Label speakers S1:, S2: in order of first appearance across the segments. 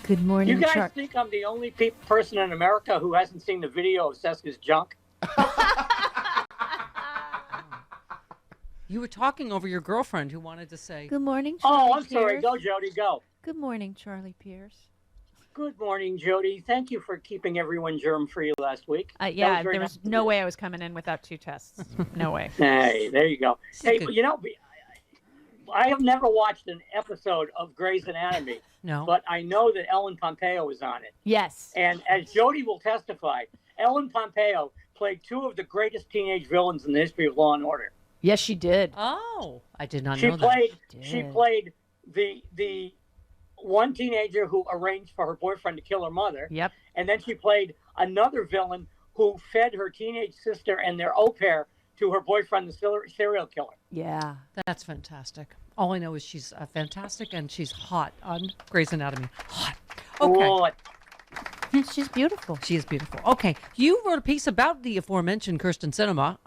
S1: Good morning,
S2: You guys think I'm the only person in America who hasn't seen the video of Seska's junk?
S3: You were talking over your girlfriend who wanted to say.
S1: Good morning, Charlie
S2: I'm sorry.
S1: Pierce.
S2: Go, Jody, go.
S1: Good morning, Charlie Pierce.
S2: Good morning, Jody. Thank you for keeping everyone germ-free last week.
S4: Yeah, there was no way I was coming in without 2 tests. No way.
S2: Hey, there you go. Hey, you know, I have never watched an episode of Grey's Anatomy.
S3: No.
S2: But I know that Ellen Pompeo was on it.
S4: Yes.
S2: And as Jody will testify, Ellen Pompeo played 2 of the greatest teenage villains in the history of Law and Order.
S4: Yes, she did.
S3: Oh, I did not know that.
S2: She played the one teenager who arranged for her boyfriend to kill her mother.
S4: Yep.
S2: And then she played another villain who fed her teenage sister and their au pair to her boyfriend, the serial killer.
S4: Yeah.
S3: That's fantastic. All I know is she's fantastic and she's hot on Grey's Anatomy. Hot. Okay.
S2: What?
S1: She's beautiful.
S3: She is beautiful. Okay. You wrote a piece about the aforementioned Kyrsten Sinema.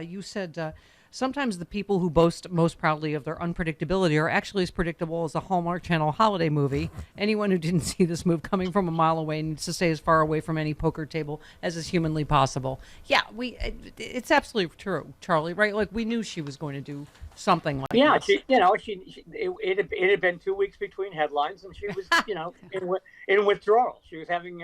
S3: You said sometimes the people who boast most proudly of their unpredictability are actually as predictable as a Hallmark Channel holiday movie. Anyone who didn't see this move coming from a mile away needs to stay as far away from any poker table as is humanly possible. Yeah, it's absolutely true, Charlie, right? Like, we knew she was going to do something like this.
S2: It had been 2 weeks between headlines, and she was, in withdrawal. She was having,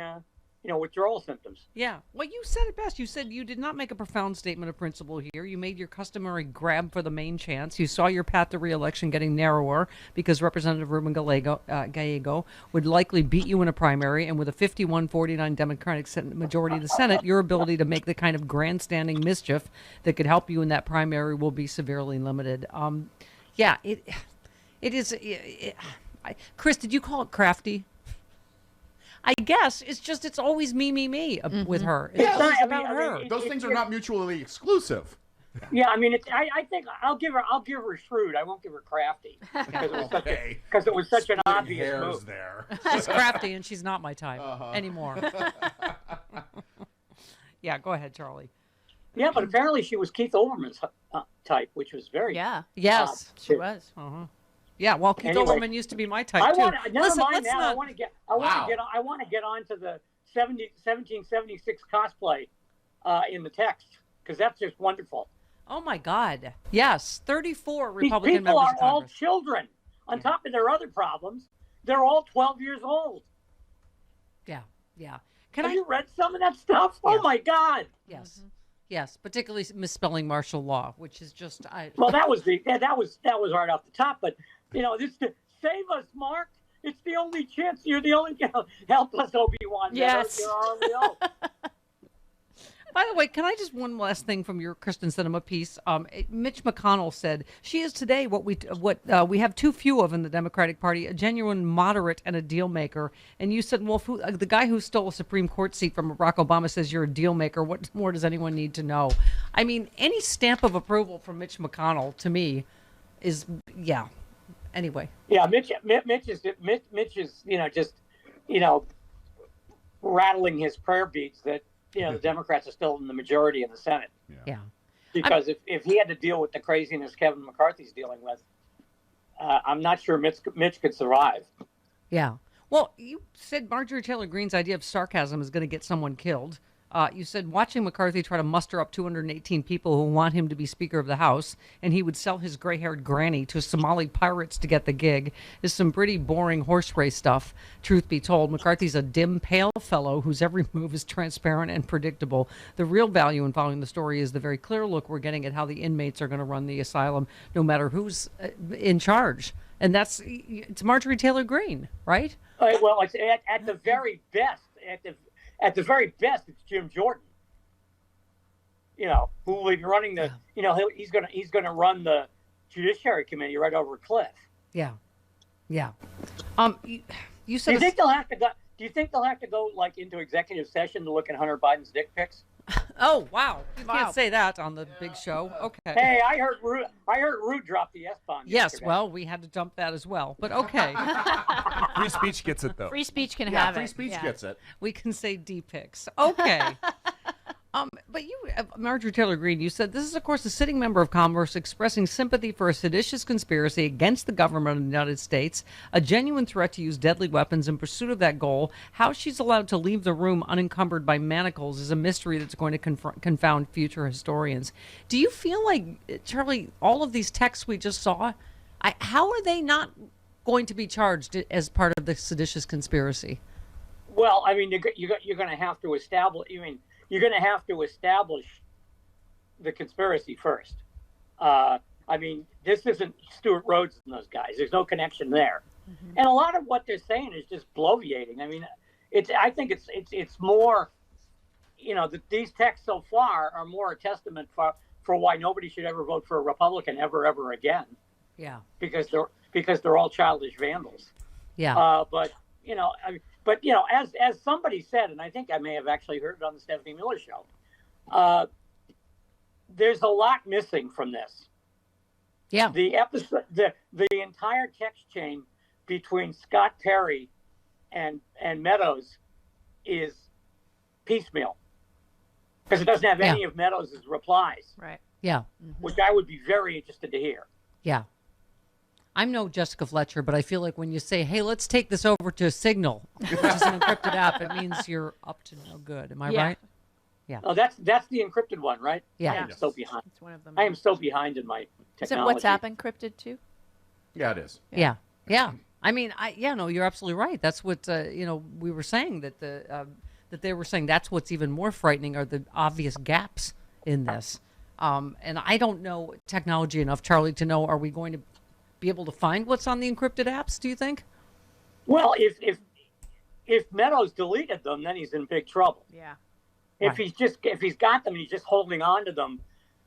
S2: withdrawal symptoms.
S3: Yeah. Well, you said it best. You said you did not make a profound statement of principle here. You made your customary grab for the main chance. You saw your path to re-election getting narrower because Representative Ruben Gallego would likely beat you in a primary, and with a 51-49 Democratic majority of the Senate, your ability to make the kind of grandstanding mischief that could help you in that primary will be severely limited. It is. Chris, did you call it crafty? I guess it's always me with her. It's about her.
S5: Those things are not mutually exclusive.
S2: Yeah, I mean, I think I'll give her shrewd. I won't give her crafty because it was such an obvious move.
S5: There.
S3: She's crafty and she's not my type anymore. Yeah, go ahead, Charlie.
S2: Yeah, but apparently she was Keith Olbermann's type, which was very
S3: yes,
S4: she was.
S3: Yeah, well, Keith Olbermann used to be my type too.
S2: Never mind that. I want to get on to the 1776 cosplay in the text because that's just wonderful.
S3: Oh my God! Yes, 34 Republican
S2: These people
S3: members
S2: are
S3: of
S2: all
S3: Congress.
S2: children. On top of their other problems, they're all 12 years old.
S3: Yeah.
S2: Have you read some of that stuff? Yeah. Oh my God!
S3: Yes. Mm-hmm. Yes, particularly misspelling martial law, which is just.
S2: Well, that was right off the top, but this to save us, Mark. It's the only chance. You're the only help us, Obi-Wan.
S4: Yes.
S2: You're our only hope.
S3: By the way, can I just one last thing from your Kyrsten Sinema piece? Mitch McConnell said she is today what we have too few of in the Democratic Party: a genuine moderate and a deal maker. And you said, well, the guy who stole a Supreme Court seat from Barack Obama says you're a deal maker. What more does anyone need to know? I mean, any stamp of approval from Mitch McConnell to me is Anyway.
S2: Yeah, Mitch is just rattling his prayer beads that. The Democrats are still in the majority in the Senate.
S3: Yeah.
S2: Because if he had to deal with the craziness Kevin McCarthy's dealing with, I'm not sure Mitch could survive.
S3: Yeah. Well, you said Marjorie Taylor Greene's idea of sarcasm is going to get someone killed. You said watching McCarthy try to muster up 218 people who want him to be Speaker of the House, and he would sell his gray-haired granny to Somali pirates to get the gig, is some pretty boring horse race stuff, truth be told. McCarthy's a dim, pale fellow whose every move is transparent and predictable. The real value in following the story is the very clear look we're getting at how the inmates are going to run the asylum, no matter who's in charge. And it's Marjorie Taylor Greene, right?
S2: Well, it's at the very best, At the very best, it's Jim Jordan. Who will be running the. He's going to run the Judiciary Committee right over a cliff.
S3: Yeah. You said.
S2: Do you think they'll have to go? Do you think they'll have to go into executive session to look at Hunter Biden's dick pics?
S3: Oh wow! You can't say that on the big show. Okay.
S2: Hey, I heard Rude drop the S-bomb.
S3: Yes,
S2: yesterday.
S3: well, we had to dump that as well. But okay.
S5: Free speech gets it though.
S4: Free speech can have it.
S5: Free speech gets it.
S3: We can say D-pics. Okay. But you, Marjorie Taylor Greene, you said this is, of course, a sitting member of Congress expressing sympathy for a seditious conspiracy against the government of the United States, a genuine threat to use deadly weapons in pursuit of that goal. How she's allowed to leave the room unencumbered by manacles is a mystery that's going to confound future historians. Do you feel like, Charlie, all of these texts we just saw, how are they not going to be charged as part of the seditious conspiracy?
S2: Well, I mean, you're going to have to establish. You're going to have to establish the conspiracy first. I mean, this isn't Stuart Rhodes and those guys. There's no connection there. Mm-hmm. And a lot of what they're saying is just bloviating. I mean, I think it's more, these texts so far are more a testament for why nobody should ever vote for a Republican ever again.
S3: Yeah.
S2: Because they're all childish vandals.
S3: Yeah.
S2: As somebody said, and I think I may have actually heard it on the Stephanie Miller show, there's a lot missing from this.
S3: Yeah.
S2: The episode, the entire text chain between Scott Perry and Meadows is piecemeal because it doesn't have any of Meadows' replies.
S4: Right.
S3: Yeah.
S2: Which I would be very interested to hear.
S3: Yeah. I'm no Jessica Fletcher, but I feel like when you say, hey, let's take this over to Signal, which is an encrypted app, it means you're up to no good. Am I right? Yeah.
S2: Oh, that's the encrypted one, right?
S3: Yeah.
S2: I am so behind.
S4: It's one of them.
S2: I am so behind in my technology.
S4: Is it WhatsApp encrypted too?
S5: Yeah, it is.
S3: Yeah. I mean, you're absolutely right. That's what, we were saying that that they were saying that's what's even more frightening are the obvious gaps in this. And I don't know technology enough, Charlie, to know, are we going to be able to find what's on the encrypted apps, do you think?
S2: Well, if Meadows deleted them, then he's in big trouble.
S4: Yeah.
S2: If he's got them and he's just holding on to them,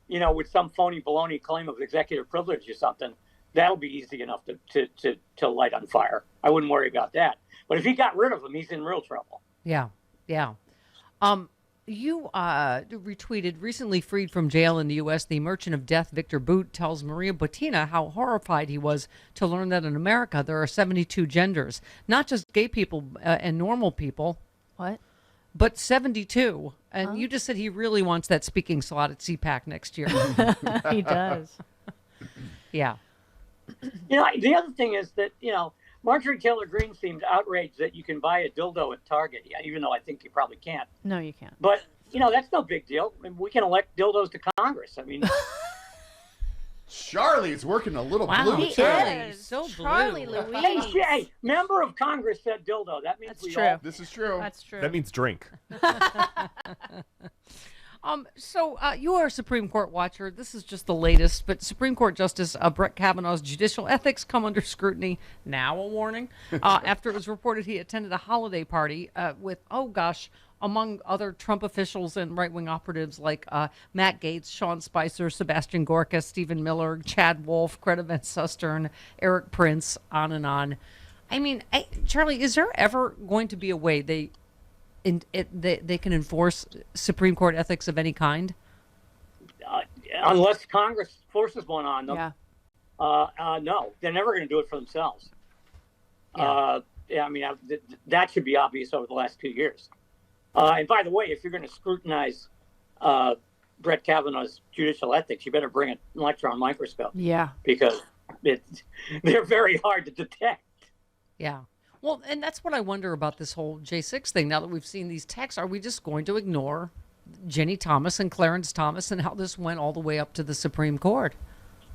S2: with some phony baloney claim of executive privilege or something, that'll be easy enough to light on fire. I wouldn't worry about that. But if he got rid of them, he's in real trouble.
S3: Yeah. You retweeted, recently freed from jail in the U.S., the merchant of death, Victor Boot, tells Maria Butina how horrified he was to learn that in America there are 72 genders, not just gay people and normal people.
S4: What?
S3: But 72. And you just said he really wants that speaking slot at CPAC next year.
S4: He does.
S3: Yeah.
S2: The other thing is that, Marjorie Taylor Greene seemed outraged that you can buy a dildo at Target, even though I think you probably can't.
S4: No, you can't.
S2: But, that's no big deal. I mean, we can elect dildos to Congress. I mean,
S5: Charlie's working a little
S3: Wow,
S5: blue.
S3: he
S5: too.
S3: is. So blue.
S4: Charlie Louise.
S2: hey, member of Congress said dildo. That means
S4: That's
S2: we
S4: true.
S2: all.
S5: This is true.
S4: That's true.
S6: That means drink.
S3: So you are a Supreme Court watcher. This is just the latest, but Supreme Court Justice Brett Kavanaugh's judicial ethics come under scrutiny. Now a warning. After it was reported he attended a holiday party with, among other Trump officials and right-wing operatives like Matt Gaetz, Sean Spicer, Sebastian Gorka, Stephen Miller, Chad Wolf, Greta Van Susteren, Eric Prince, on and on. I mean, Charlie, is there ever going to be a way they can enforce Supreme Court ethics of any kind?
S2: Unless Congress forces one on them.
S4: Yeah.
S2: No, they're never going to do it for themselves.
S3: Yeah.
S2: That should be obvious over the last 2 years. And by the way, if you're going to scrutinize Brett Kavanaugh's judicial ethics, you better bring an electron microscope.
S4: Yeah.
S2: Because they're very hard to detect.
S3: Yeah. Well, and that's what I wonder about this whole J6 thing. Now that we've seen these texts, are we just going to ignore Jenny Thomas and Clarence Thomas and how this went all the way up to the Supreme Court?